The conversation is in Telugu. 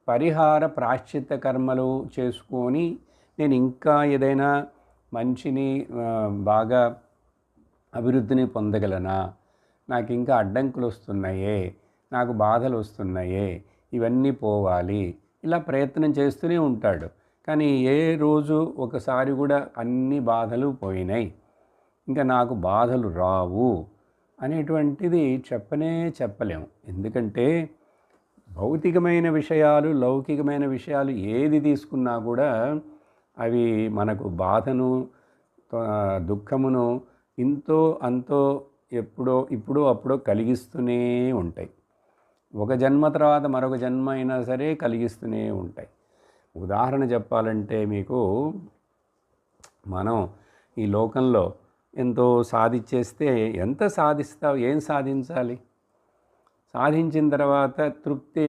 పరిహార ప్రాశ్చిత్త కర్మలు చేసుకొని నేను ఇంకా ఏదైనా మంచిని బాగా అభివృద్ధిని పొందగలనా, నాకు ఇంకా అడ్డంకులు వస్తున్నాయే, నాకు బాధలు వస్తున్నాయే, ఇవన్నీ పోవాలి, ఇలా ప్రయత్నం చేస్తూనే ఉంటాడు. కానీ ఏ రోజు ఒకసారి కూడా అన్ని బాధలు పోయినాయి, ఇంకా నాకు బాధలు రావు అనేటువంటిది చెప్పలేము. ఎందుకంటే భౌతికమైన విషయాలు, లౌకికమైన విషయాలు ఏది తీసుకున్నా కూడా అవి మనకు బాధను, దుఃఖమును ఇంతో అంతో ఇప్పుడో అప్పుడో కలిగిస్తూనే ఉంటాయి. ఒక జన్మ తర్వాత మరొక జన్మ అయినా సరే కలిగిస్తూనే ఉంటాయి. ఉదాహరణ చెప్పాలంటే మీకు, మనం ఈ లోకంలో ఎంతో సాధించేస్తే ఎంత సాధిస్తావు, ఏం సాధించాలి? సాధించిన తర్వాత తృప్తి